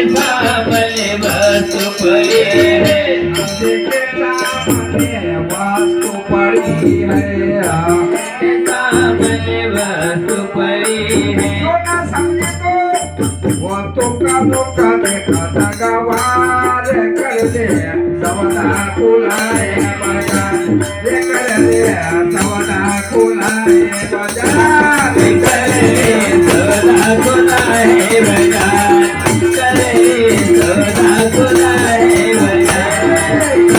सामने वस्तु पड़ी है, जिसके सामने वस्तु पड़ी है, सामने वस्तु पड़ी है। जो न समझे तो वो तो का मौका देखा गवार कर दे सवदा खुलाए बाजार, ये कर दे सवदा खुलाए बाजार, करे सदा खुलाए बाजार, करे सदा खुलाए बाजार, करे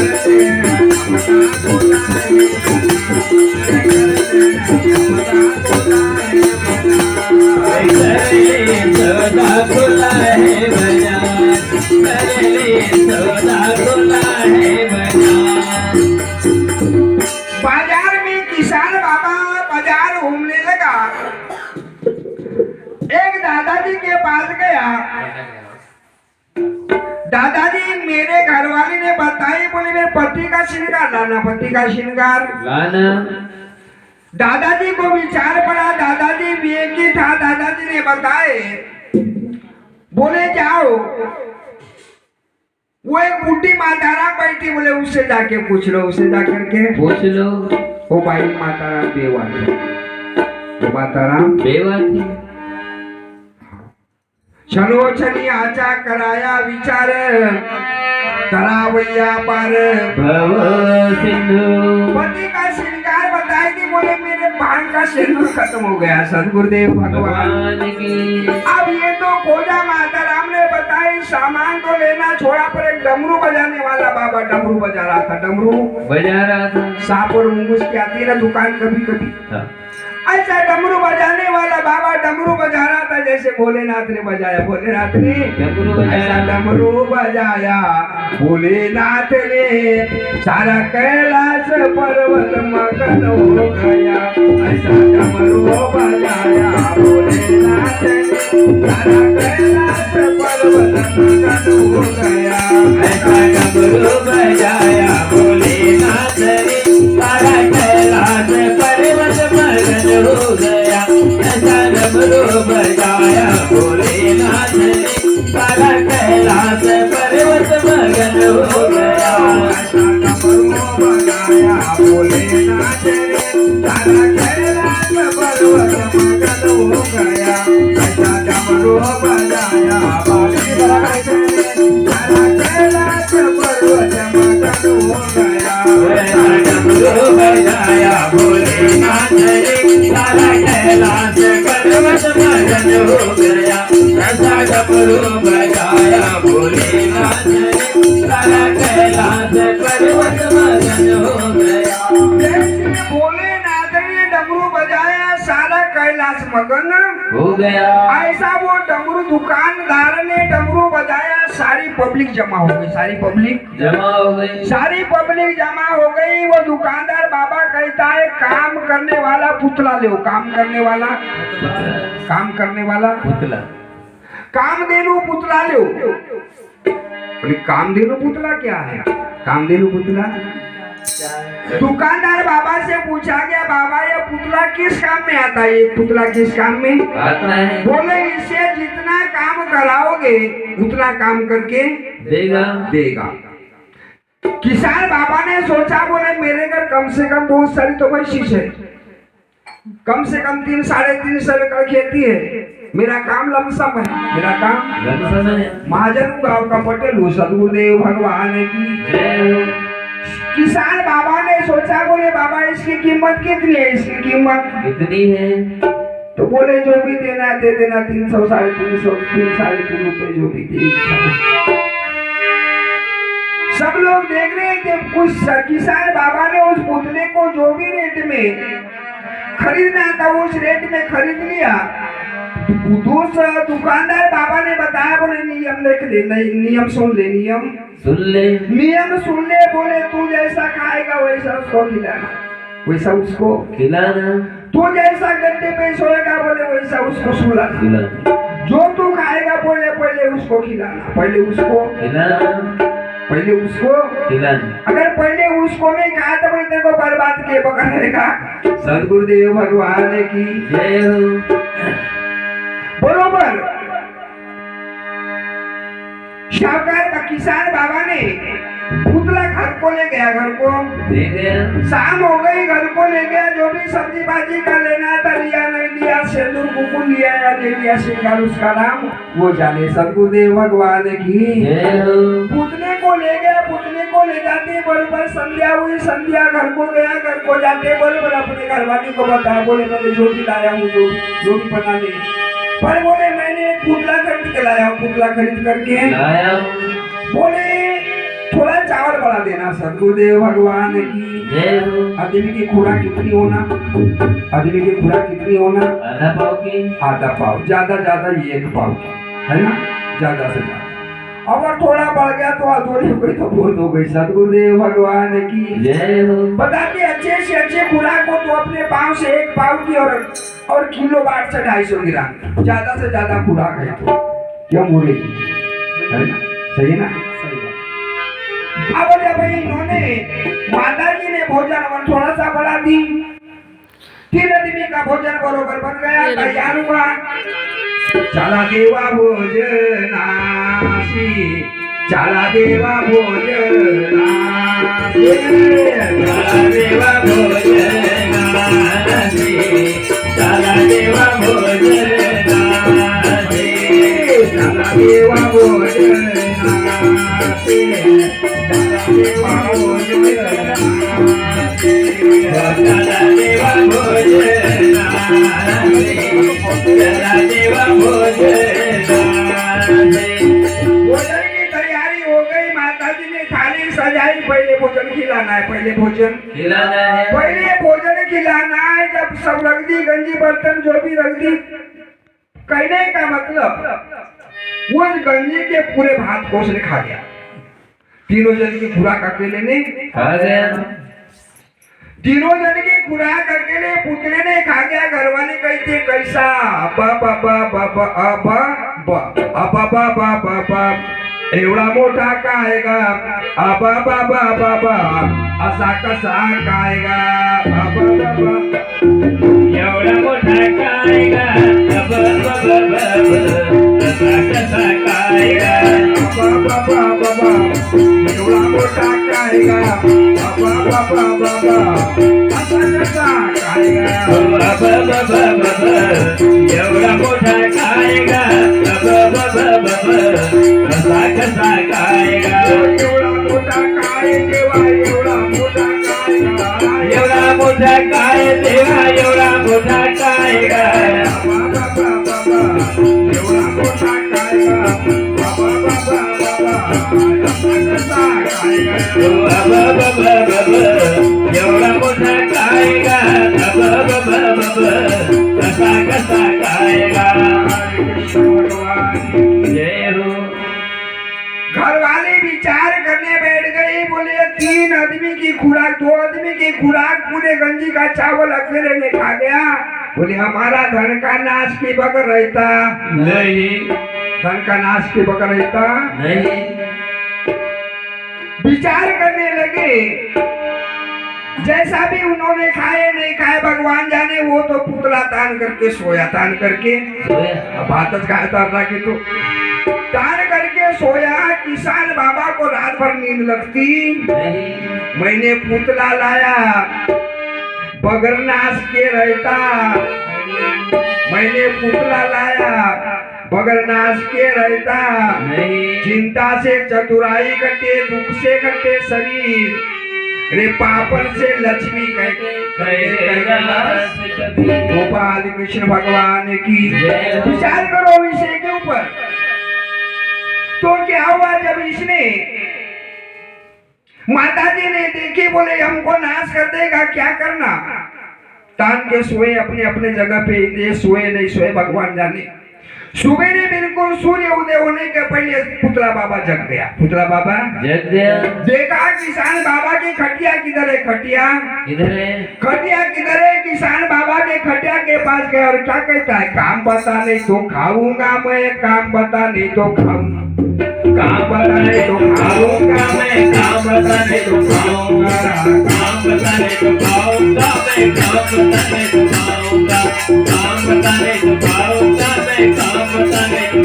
सदा खुलाए बाजार, करे सदा खुलाए बाजार। बाजार में किसान बाबा बाजार घूमने लगा। एक दादाजी के पास गया। दादाजी मेरे घरवाली ने बताई, बोले मेरे पति का श्रृंगार लाना, पति का श्रृंगार लाना। दादाजी को विचार पड़ा, दादाजी विवेकी था, दादाजी ने बताए, बोले जाओ, वो एक बूढ़ी मातारा बैठी, बोले उससे जाके पूछ लो, उससे जाकर के पूछ लो। वो भाई मातारा बेवा थी, वो मातारा बेवा थी। चलो चली आचा कराया विचार, करावैया पर भव सिंधु। पति का श्रृंगार बताए कि बोले मेरे भान का सिंदूर खत्म हो गया, सदगुरुदेव भगवान की। अब ये तो खोजा माता राम ने बताई, सामान तो लेना छोड़ा, पर एक डमरू बजाने वाला बाबा डमरू बजा रहा था, डमरू बजा रहा था। सांप और मुंगूस की आती है ना दुकान कभी कभी, ऐसा डमरू बजाने वाला बाबा डमरू बजा रहा था, जैसे भोलेनाथ ने बजाया, भोलेनाथ ने ऐसा डमरू बजाया, भोलेनाथ ने सारा कैलाश पर्वत मगन हो गया, ऐसा डमरू बजाया भोलेनाथ ने सारा कैलाश पर्वत मगन हो गया, ऐसा डमरू बजाया भोलेनाथ ने सारा कैलाश पर्वत मगन हो गया, ऐसा डमरू बजाया भोलेनाथ ने सारा कैलाश पर्वत मगन हो गया, ऐसा डमरू बजाया भोलेनाथ ने सारा कैलाश पर्वत मगन हो गया, ऐसा डमरू बजाया भोलेनाथ ने सारा कैलाश पर्वत मगन हो गया, ऐसा डमरू बजाया भोलेनाथ ने सारा कैलाश पर्वत मगन हो गया, ऐसा डमरू बजाया भोलेनाथ ने सारा कैलाश पर्वत मगन हो गया। जैसे भोलेनाथ ने डमरू बजाया सारा कैलाश मगन हो गया, ऐसा वो डमरू दुकानदार ने डमरू बजाया, सारी पब्लिक जमा हो गई, सारी पब्लिक जमा हो गई। सारी पब्लिक जमा हो गई। वो दुकानदार बाबा कहता है काम करने वाला पुतला ले, काम करने वाला, काम करने वाला पुतला, कामधेनु पुतला ले। बोले कामधेनु पुतला क्या है? कामधेनु पुतला दुकानदार बाबा से पूछा गया, बाबा ये पुतला किस काम में आता है? ये पुतला किस काम में आता है? बोले इससे जितना काम कराओगे उतना काम करके देगा, देगा। किसान बाबा ने सोचा, बोले मेरे घर कम से कम बहुत सारी तो भैंस है, कम से कम 3 साढ़े 3 सौ एकड़ खेती है, मेरा काम लमसम है, मेरा काम लमसम है। महाजन गांव का पटेल हूँ, सदगुरुदेव भगवान की जय। किसान बाबा ने सोचा, बोले बाबा इसकी कीमत कितनी है? इसकी कीमत कितनी है? तो बोले जो भी देना है दे देना, 300 साढ़े 300 3 साढ़े 3 रुपए जो भी दे। सब लोग देख रहे थे, कुछ किसान बाबा ने उस पुतले को जो भी रेट में खरीदना था उस रेट में खरीद लिया। दूसरा दुकानदार बाबा ने बताया, बोले नियम लिख ले, नियम सुन ले, नियम सुन ले, नियम सुन ले। बोले तू जैसा खाएगा वैसा उसको खिलाना, वैसा उसको खिलाना। तू जैसा गद्दे पे सोएगा बोले वैसा उसको सुलाना, खिलाना। जो तू खाएगा बोले पहले उसको खिलाना, पहले उसको खिलाना, पहले उसको खिलाना। अगर पहले उसको नहीं खाया तो बोले तेरे को बर्बाद के पकड़ेगा। सदगुरुदेव भगवान की जय हो। बरोबर शाहकार का किसान बाबा ने पुतला घर को ले गया, घर को ले गया। शाम हो गई, घर को ले गया। जो भी सब्जी भाजी का लेना था लिया, नहीं लिया, सिंदूर कुकुर लिया या ले लिया, श्रृंगार उसका नाम वो जाने। सदगुरुदेव भगवान की जय हो। पुतले को ले गया। पुतले को ले जाते बरोबर संध्या हुई, संध्या घर को गया। घर को जाते बरोबर अपने घरवाली को बताया, बोले मैंने जो भी लाया हूँ, जो भी बनाने, पर बोले मैंने एक पुतला खरीद के लाया हूँ। पुतला खरीद करके लाया। बोले थोड़ा चावल बढ़ा देना। सदगुरुदेव भगवान की जय हो। आदमी की खुराक कितनी होना, आदमी की खुराक कितनी होना, आधा पाव की। आधा पाव, ज्यादा ज्यादा ये 1 पाव की, है ना, ज्यादा से ज्यादा। अगर थोड़ा बढ़ गया तो अधूरी हो गई तो बहुत हो गई। सदगुरुदेव भगवान की जय हो। बताते अच्छे से अच्छे खुराक हो तो अपने पाव से 1 पाव की और किलो बाट से 250 ग्राम, ज्यादा से ज्यादा खुराक है तो क्या मुड़ेगी, है ना, सही ना। अब जब इन्होंने माता जी ने भोजन थोड़ा सा बढ़ा दी, 3 आदमी का भोजन बरोबर बन गया, तैयार हुआ। चला देवा भोजनासी, चला देवा भोजनासी, चला देवा भोजनासी, चला देवा भोजनासी, चला देवा भोजनासी, चला देवा भोजन की तैयारी हो गई। माता जी ने थाली सजाई। पहले भोजन खिलाना है, पहले भोजन खिलाना है। पहले भोजन खिलाना है। जब सब रख दी, गंजी बर्तन जो भी रख दी, कहने का मतलब वो गंजी के पूरे भात को उसने खा गया। 3 जन की खुराक अकेले ने खा गया। 3 जन की खुराक अकेले पुतले ने खा गया। घरवाले कहते कैसा, एवढा मोठा खाएगा, असा कसा खाएगा, एवढा मोठा खाएगा, कसा कसा खाएगा, एवढा मोठा खाएगा, असा कसा खाएगा, एवढा मोठा खाएगा, कसा कसा खाएगा, एवढा मोठा काय देवा, एवढा मोठा खाएगा, एवढा मोठा काय देवा, एवढा मोठा खाएगा, एवढा मोठा खाएगा, एवढा मोठा खाएगा, कसा कसा खाएगा। जय हो। घर वाले विचार करने बैठ गए। बोले 3 आदमी की खुराक, 2 आदमी की खुराक पूरे गंजी का चावल अकेले ने खा गया। बोले हमारा धन का नाश के बगैर रहता नहीं, धन का नाश के बगैर रहता नहीं। विचार करने लगे। जैसा भी उन्होंने खाए नहीं खाए भगवान जाने। वो तो पुतला तान करके सोया, तान करके बात खाया की तो तान करके सोया। किसान बाबा को रात भर नींद लगती नहीं। मैंने पुतला लाया, बगैर नाश के रहता। मैंने पुतला लाया, बगैर नाश के रहता। नहीं। चिंता से चतुराई कटे, दुख से कटे शरीर, रे पापन से लक्ष्मी गोपाल कृष्ण भगवान की। विचार करो विषय के ऊपर। तो क्या हुआ जब इसने माता जी ने देखी, बोले हमको नाश कर देगा, क्या करना। तान के सोए अपने अपने जगह पे, ये सोए नहीं सोए भगवान जाने। सुबेरे बिल्कुल सूर्य उदय होने के पहले पुतला बाबा जग गया। पुतला बाबा जग गया। देखा किसान बाबा की खटिया किधर है, खटिया किधर है, खटिया किधर है। किसान बाबा के खटिया के पास गया और क्या कहता है, काम बता नहीं तो खाऊंगा मैं, काम बता नहीं तो खाऊंगा, काम बता नहीं तो खाऊंगा मैं, काम बता नहीं तो खाऊंगा, काम बताने तो खाऊंगा मैं, काम बताने तो खाऊंगा, काम बताने तो खाऊंगा मैं, काम बताने तो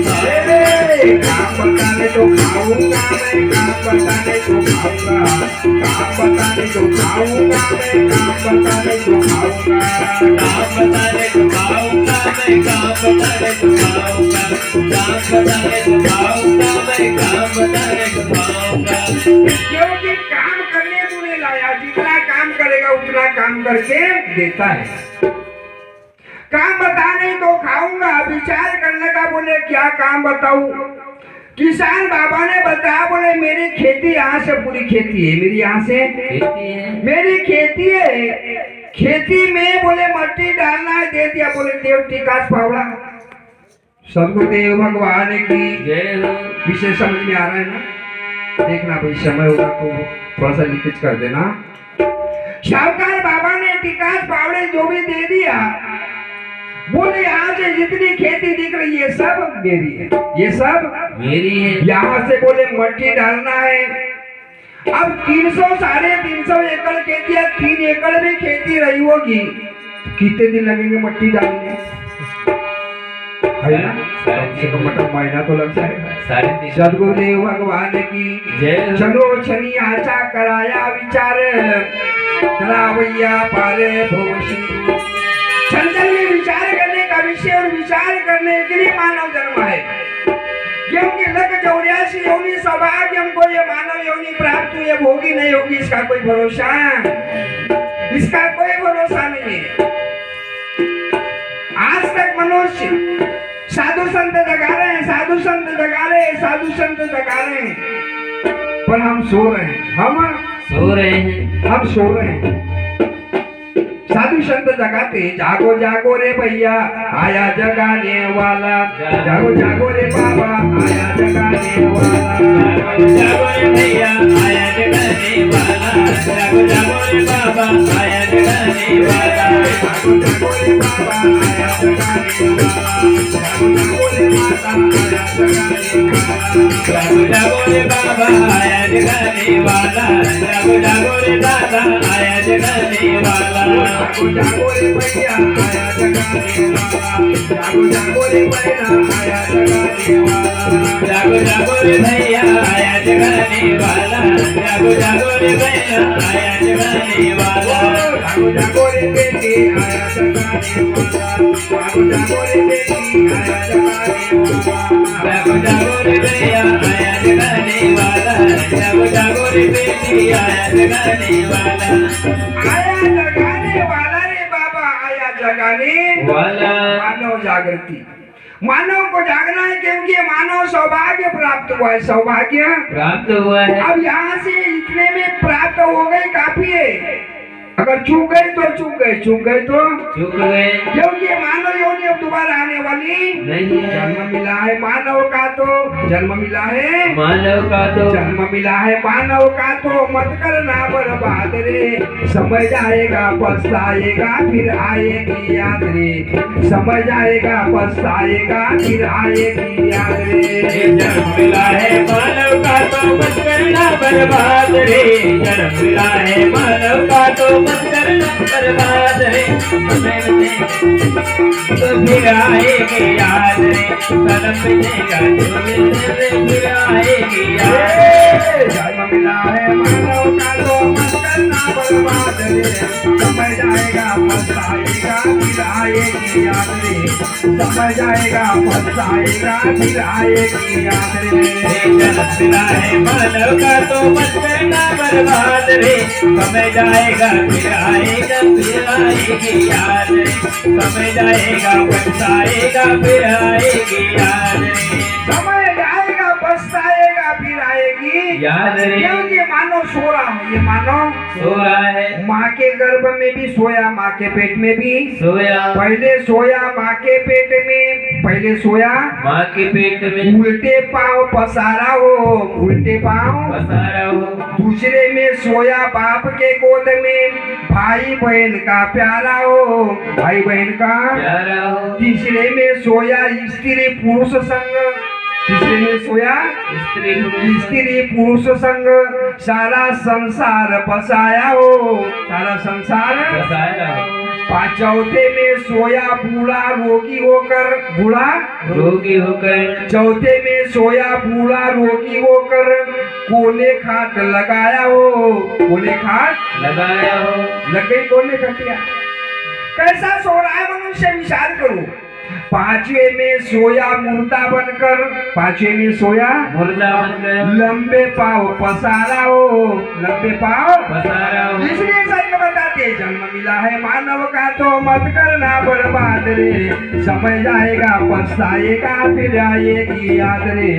काम बता बताने तो खाऊंगा मैं, काम बताने तो खाऊंगा, काम बताने तो खाऊंगा मैं, काम बताने तो खाऊंगा, काम बताने तो खाऊंगा मैं, काम बताने तो खाऊंगा, काम बताने तो खाऊंगा मैं, काम बताने तो खाऊंगा। क्योंकि काम करने तूने लाया, जितना काम करेगा उतना काम करके देता है। काम बताने तो खाऊंगा, विचार करने का बोले क्या काम बताऊं। किसान बाबा ने बताया, बोले मेरी खेती यहाँ से पूरी खेती है, मेरी यहाँ से खेती है, मेरी खेती है, खेती में बोले मट्टी डालना है, दे दिया। बोले देव टिकास पावड़ा, सदगुरुदेव भगवान की जय हो। विषय समझ में आ रहा है ना? देखना भाई, समय होगा तो थोड़ा सा लिखित कर देना। शाहूकार बाबा ने टिकास पावड़े जो भी दे दिया, बोले यहाँ से जितनी खेती दिख रही है सब मेरी है, ये सब मेरी है। यहाँ से बोले मट्टी डालना है। अब 300 350 एकड़ खेती है, 3 एकड़ में खेती रही होगी, कितने दिन लगेंगे मट्टी डालने? है ना? कम से कम मतलब महीना तो लग जाएगा। 3.5 सदगुरुदेव भगवान की जय। चलो छनी आचा कराया विचार, करावैया पारे भवशी। छन में विचार करने का विषय और विचार करने के लिए मानव जन्म है। क्योंकि लग 84 योनि सौभाग्य हमको ये मानव योनि प्राप्त हुई, होगी नहीं होगी इसका कोई भरोसा, इसका कोई भरोसा नहीं है। आज तक मनुष्य साधु संत जगा रहे हैं, साधु संत जगा रहे हैं, साधु संत जगा रहे हैं, पर हम सो रहे हैं, हम सो रहे हैं, हम सो रहे हैं। साधु संत जगाते, जागो जागो रे भैया आया जगाने वाला, जागो जागो रे बाबा आया जगाने वाला, जागो रे भैया आया जगाने वाला, जागो जागो रे बाबा आया जगाने वाला, जागो जागो रे बाबा आया जगाने वाला, जागो जागो रे माता आया जगाने वाला, जागो जागो रे बाबा आया जगाने वाला, जागो जागो रे दादा आया जगाने वाला, जागो जागो रे भैया आया जगाने वाला, जागो जागो रे बहना आया जगाने वाला, जागो जागो रे भैया आया जगाने वाला, जागो जागो रे बहना आया जगाने वाला, जागो जागो रे बेटी आया जगाने वाला, जागो जागो रे बेटी आया जगाने वाला, जागो जागो रे भैया आया जगाने वाला, जागो जागो रे बेटी आया जगाने वाला, आया जगाने वाला रे बाबा आया जगाने वाला। मानव जागृति, मानव को जागना है क्योंकि मानव सौभाग्य प्राप्त हुआ है, सौभाग्य प्राप्त हुआ है। अब यहाँ से इतने में प्राप्त हो गए काफी है। अगर चूक गए तो चूक गए, चूक गए तो चूक गए, क्योंकि मानव योनि अब दोबारा आने वाली नहीं है। जन्म मिला है मानव का तो जन्म मिला है, मानव का तो जन्म मिला है मानव का तो मत करना बर्बाद रे, समझ आएगा पछताएगा फिर आएगी याद रे, समझ आएगा पछताएगा फिर आएगी याद रे। जन्म मिला है मानव का तो मत करना बर्बाद रे, जन्म मिला है मानव का तो मत करना बर्बाद रे, तो फिर आएगी याद रे, सनम मिलेगा जो मिलने फिर आएगी याद रे। जन्म मिला है मानव का तो मत करना बर्बाद रे, समझ आएगा पछताएगा फिर आएगी याद रे, समझ आएगा पछताएगा फिर आएगी याद रे। जन्म मिला है मानव का तो मत करना बर्बाद रे, समझ आएगा फिर आएगा फिर आएगी याद रे, समझ आएगा पछताएगा फिर आएगी याद रे, समझ आएगा पछताएगा फिर आएगी याद रे। क्योंकि मानो सो रहा है, ये मानो सो रहा है, माँ के गर्भ में भी सोया, माँ के पेट में भी सोया, पहले सोया माँ के पेट में, पहले सोया माँ के पेट में, उल्टे पाँव पसारा हो, उल्टे पाँव पसारा हो, दूसरे में सोया बाप के गोद में, भाई बहन का प्यारा हो, भाई बहन का प्यारा हो, तीसरे में सोया स्त्री पुरुष संग, तीसरे में सोया स्त्री पुरुष संग, सारा संसार बसाया हो, सारा संसार पसारा हो, चौथे में सोया बूढ़ा रोगी होकर, बूढ़ा रोगी होकर, चौथे में सोया बूढ़ा रोगी होकर कोने खाट लगाया हो, कोने खाट लगाया हो, लग गई कोने खटिया। कैसा सो रहा है मनुष्य, विचार करो। पांचवे में सोया मुर्दा बनकर, पांचवे में सोया मुर्दा बनकर, लंबे पाव पसारा हो, लंबे पाव पसारा हो। इसलिए संत बताते जन्म मिला है मानव का तो मत करना बर्बाद रे, समय जाएगा पछताएगा फिर आएगी याद रे,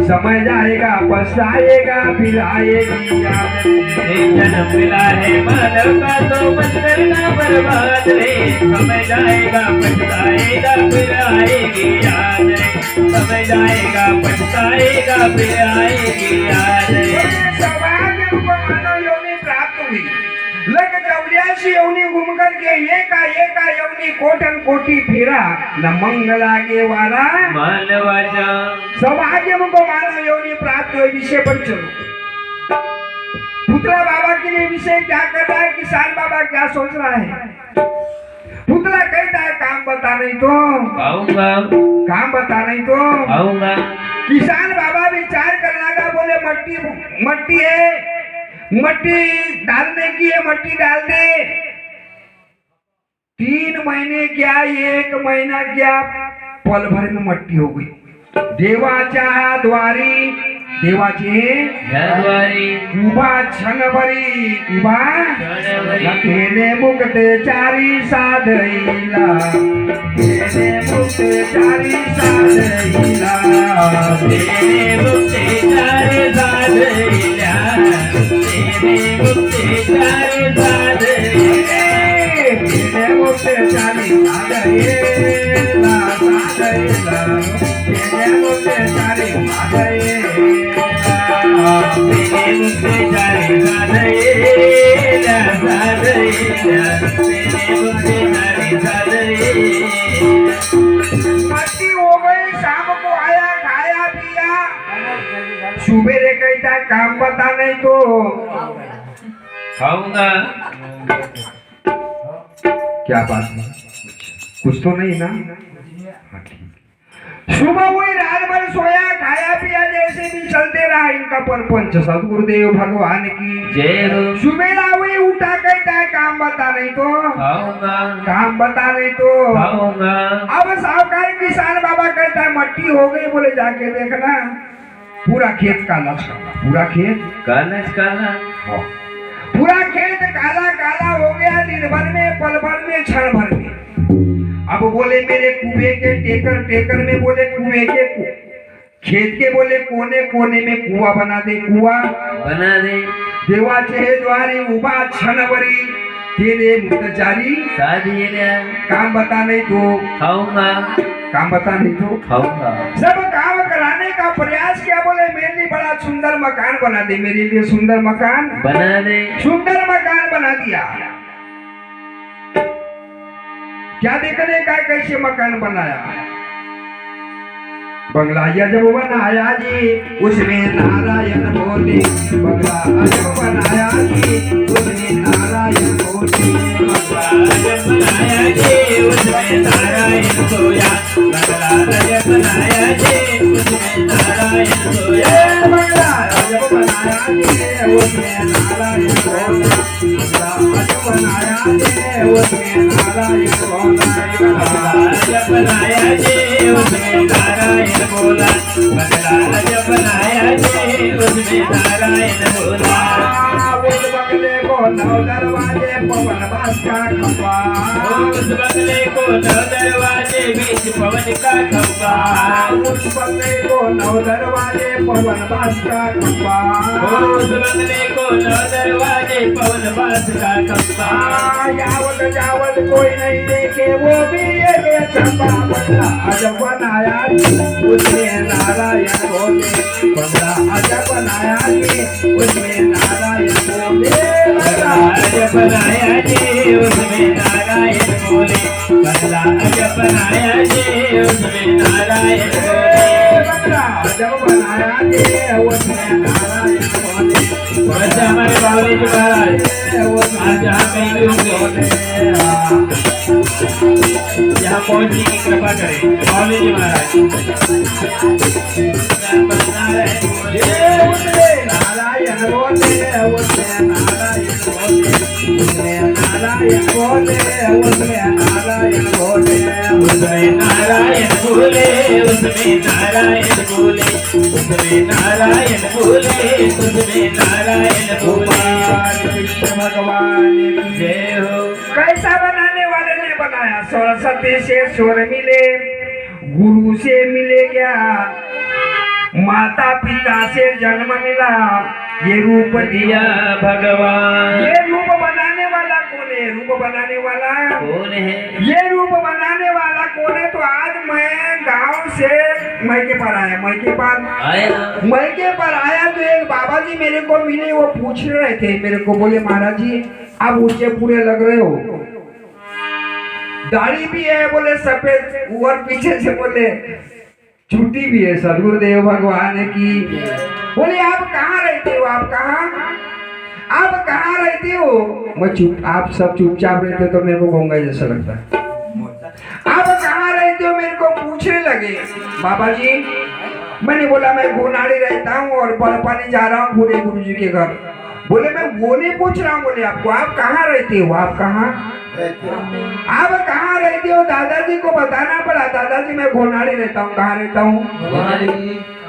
समय जाएगा पछताएगा फिर आएगी याद रे। जन्म मिला है मानव का तो मत करना बर्बाद रे, समय जाएगा पछताएगा फिर आएगी याद रे, समय जाएगा पछताएगा फिर आएगी याद रे। सौभाग्य को मानव योनि प्राप्त हुई, लग 84 योनि घूम करके एका योनि कोटन कोटि फिरा, न मंगला के वाला मानवाचा। सौभाग्य को मानव योनि प्राप्त हुई। विषय पर चलो। पुतला बाबा के लिए विषय क्या कर रहा है, किसान बाबा क्या सोच रहा है। पुतला कहता है काम बता नहीं तो आऊंगा, काम बता नहीं तो आऊंगा। किसान बाबा विचार कर लगा, बोले मट्टी है, मट्टी डालने की है, मट्टी डाल दे। 3 महीने क्या 1 महीना क्या, पल भर में मट्टी हो गई। देवाच्या द्वारी, देवाचे द्वारी उभा क्षणभरी, उभा केने मुक्त चारी साधईला, केने मुक्त चारी साधईला, तेरे मुक्ते चारे साधईला, तेरे मुक्ते चारे साधईला, केने मुक्त चारी साधईला, साधईला, केने मुक्त चारी साधईला, तेरे मुक्ते चारे साधईला, साधईला, तेरे मुक्ते चारे साधईला। मट्टी हो गई, शाम को आया खाया पिया, सुबेरे कहता काम बता नहीं तो खाऊंगा। क्या बात है, कुछ तो नहीं ना। हाँ, ठीक। सुबह हुई, रात भर सोया खाया पिया, जैसे भी चलते रहा इनका परपंच। सदगुरुदेव भगवान की जय हो। सुबेरा हुई, उठा कहता है काम बता नहीं तो खाऊंगा, काम बता नहीं तो खाऊंगा। अब साहूकार किसान बाबा कहता है मट्टी हो गई, बोले जाके देखना पूरा खेत काला काला, पूरा खेत कानज काला, पूरा खेत काला काला हो गया। दिन भर में, पल भर में, क्षण भर में। अब बोले मेरे कुएं के टेकर में, बोले कुएं के खेत के बोले कोने कोने में कुआं बना दे, कुआं बना दे। देवाचे द्वारी उभा क्षणभरी, तेरे मुक्तचारी साधीला, काम बता नहीं तो खाऊंगा, काम बता नहीं तो खाऊंगा। सब काम कराने का प्रयास किया, बोले मेरे लिए बड़ा सुंदर मकान बना दे, मेरे लिए सुंदर मकान बना दे। सुंदर मकान बना दिया। क्या देखने का, कैसे मकान बनाया। बंगला जब बनाया जी, उसमें नारायण बोले, बंगला जब बनाया जी, उसमें नारायण बोले, बंगला जब बनाया जी, उसमें नारायण सोया, बंगला जब बनाया जी, उसमें नारायण सोया। बंगला जब बनाया जी, उसमें नारायण बोला, बंगला जब बनाया जी, उसमें नारायण बोला, बंगला जब बनाया जी, उसमें नारायण बोला, बंगला जब बनाया जी, उसमें नारायण बोला। उस बंगले को 9 दरवाजे, पवन बास का खंबा, उस बंगले को 9 दरवाजे, बीच पवन का खंबा, उस बंगले को 9 दरवाजे, पवन बास का खंबा, उस बंगले को 9 दरवाजे, पवन बास का खंबा। यावत जावत कोई नहीं देखे, वो भी एक चंबा। बंगला अजब बनाया जी, उसमें नारायण बोले, बंगला अजब बनाया जी, उसमें नारायण बोले, बंगला जब बनाया जी, उसमें नारायण बोले, बंगला जब बनाया जी, उसमें नारायण बोले, बंगला जब बनाया जी, उसमें नारायण बोले। बच्चा हमारे बाबू जी महाराज आज यहाँ कहीं भी होंगे। यहाँ पहुंचने की कृपा करें मौली जी महाराज। नारायण बोले उसमें नारायण बोले उसमें नारायण बोले उसमें नारायण बोले उसमें नारायण बोले उसमें नारायण बोले उसमें नारायण बोले उसमें नारायण बोले। कृष्ण भगवान की जय हो। कैसा बनाने वाले ने बनाया। सरस्वती से स्वर मिले, गुरु से मिले क्या, माता पिता से जन्म मिला, ये रूप दिया भगवान। ये रूप बनाने वाला कौन है। रूप बनाने वाला कौन है। ये रूप बनाने वाला कौन है। तो आज मैं गांव से मैके पर आया। मैके पर आया तो एक बाबा जी मेरे को मिले। वो पूछ रहे थे मेरे को, बोले महाराज जी आप ऊंचे पूरे लग रहे हो, दाढ़ी भी है बोले सफेद, ऊपर पीछे से बोले छुट्टी भी है। सदगुरुदेव भगवान की। बोले आप कहाँ रहते हो, आप कहाँ रहते हो। मैं चुप, आप सब चुपचाप रहते तो मेरे को गंगा जैसा लगता है। आप कहाँ रहते हो मेरे को पूछने लगे बाबा जी। मैंने बोला मैं गोनाड़ी रहता हूँ और बड़पानी जा रहा हूँ पूरे गुरु जी के घर। बोले मैं वो नहीं पूछ रहा हूँ, बोले आपको आप कहाँ रहते हो, आप कहाँ रहते हो। दादाजी को बताना पड़ा, दादाजी मैं घोनाड़ी रहता हूँ। कहाँ रहता हूँ।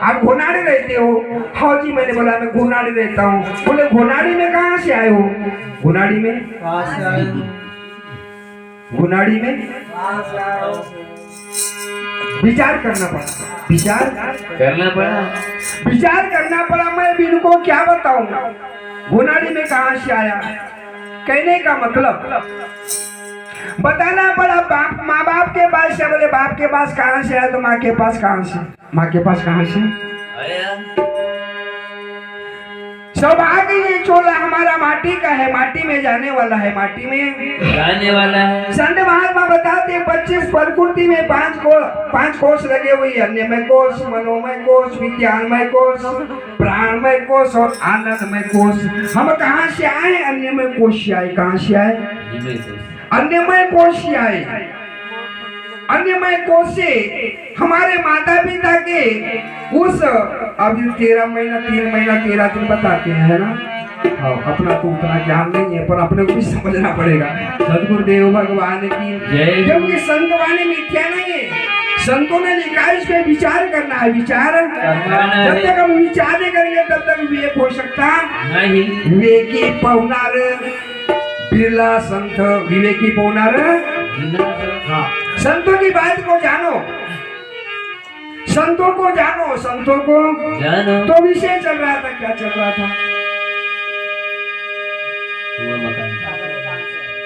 आप घोनाड़ी रहते हो। हाँ जी। मैंने बोला मैं घोनाड़ी रहता हूँ। बोले घोनाड़ी में कहाँ से आए हो। घोनाड़ी में विचार करना पड़ा। मैं इनको क्या बताऊं घोनाड़ी में कहाँ से आया। कहने का मतलब बताना पड़ा। माँ बाप के पास से। बोले बाप के पास कहाँ से आया। तो माँ के पास कहाँ से। सौभाग्य ये चोला हमारा माटी का है, माटी में जाने वाला है, माटी में जाने वाला है। संत महात्मा बताते 25 प्रकृति में 5 कोष लगे हुए, अन्यमय कोष, मनोमय कोष, विज्ञानमय कोष, प्राणमय कोष और आनंदमय कोष। हम कहाँ से आए। अन्यमय कोष से आए। कहाँ से आए। अन्यमय कोष से आए। अन्यमय कोष से हमारे माता पिता के उस अभी 13 महीना 3 महीना 13 दिन बताते हैं ना। हाँ, अपना तो उतना ज्ञान नहीं है पर अपने को भी समझना पड़ेगा। सदगुरुदेव भगवान की जय। क्योंकि संतवाणी मिथ्या नहीं है। संतों ने लिखा इस पे विचार करना है। विचार जब तक हम विचार नहीं करेंगे तब तक विवेक हो सकता नहीं। विवेकी पवनार बिरला संत, विवेकी पवनार। हाँ, संतों की बात को जानो, संतों को जानो। तो विषय चल रहा था, क्या चल रहा था।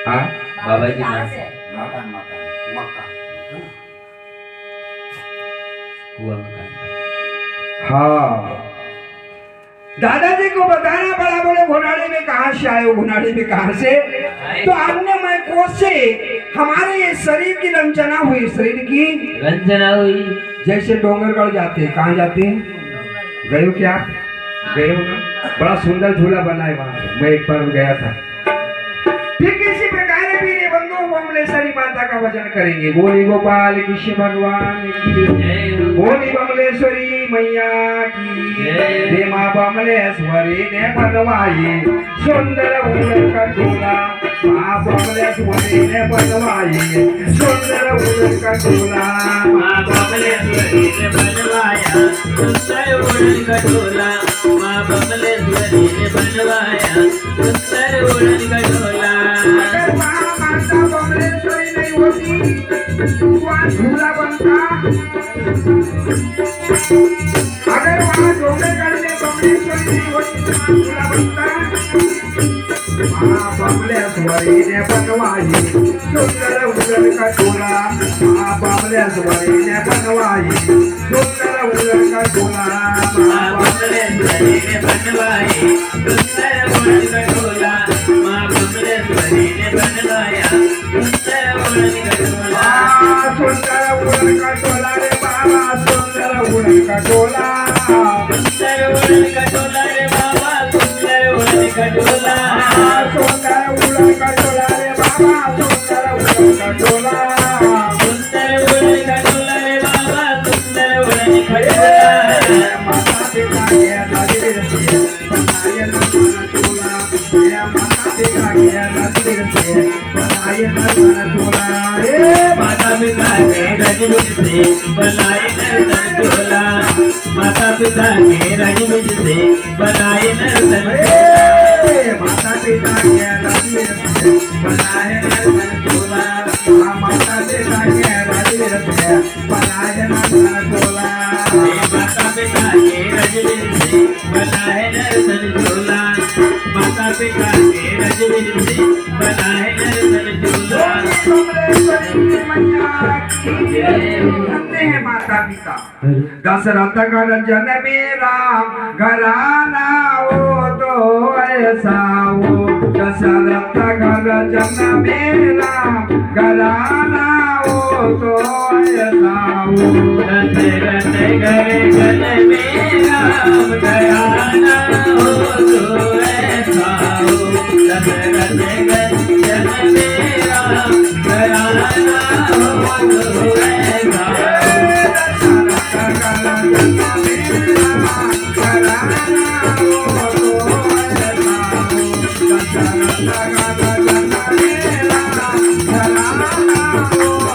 हाँ बाबा जी हाँ दादाजी को बताना पड़ा। बोले घोनाड़ी में कहाँ से आए हो। घोनाड़ी में कहाँ से। तो अन्यमय कोष से हमारे ये शरीर की रंजना हुई। शरीर की रंजना हुई। जैसे डोंगरगढ़ जाते हैं। कहाँ जाते हैं। गए हो क्या आप। गए हो ना। बड़ा सुंदर झूला बना है वहां पे। मैं एक बार गया था। ठीक इसी प्रकार भी बंधु बमलेश्वरी माता का भजन करेंगे। बोली गोपाल कृष्ण भगवान की। बोली बमलेश्वरी मैया की। माँ बमलेश्वरी ने बनवाई सुंदर उलट का झूला। माँ बमलेश्वरी ने बनवाई सुंदर उलट का झूला। माँ बमलेश्वरी ने बनवाया सुंदर उलट का झूला। माँ बमलेश्वरी ने बनवाया सुंदर उलट का झूला। अगर वहाँ माता बमलेश्वरी नहीं होती तो वहाँ झूला बनता। अगर वहाँ डोंगरगढ़ में बमलेश्वरी नहीं होती तो वहाँ झूला बनता। माँ बमलेश्वरी ने बनवाई सुंदर उलट का झूला। माँ बमलेश्वरी ने बनवाई सुंदर उलट का झूला। माँ बमलेश्वरी ने बनवाई सुंदर उलट का झूला। माँ बमलेश्वरी ने बनवाया सुंदर उलट का झूला। सुंदर उलट का झूला रे बाबा। सुंदर उलट का झूला। सुंदर उलट का झूला रे बाबा। सुंदर उलट का झूला। सुंदर उलट का झूला रे बाबा। सुंदर उलट का झूला। के रजनीर से बनाए नर्तन चोला माता पिता के रजनीश से बनाए नर्तन चोला माता पिता के रजनीश से बनाए नर्तन माता पिता के रजनीर से बनाए नर्तन चोला माता पिता के रजनीर से बनाए नर्तन चोला माता पिता के रजनीश से बनाए नर्तन चोला माता पिता के रजनीश से बनाए नर्तन चोला धन्य है माता पिता दशरथ घर जन्मे राम घराना हो तो ऐसा हो दशरथ घर जन्मे राम घराना हो तो ऐसा हो दशरथ घर जन्मे राम घराना हो तो ऐसा हो दशरथ घर जन्मे राम घराना हो तो ऐसा हो घराना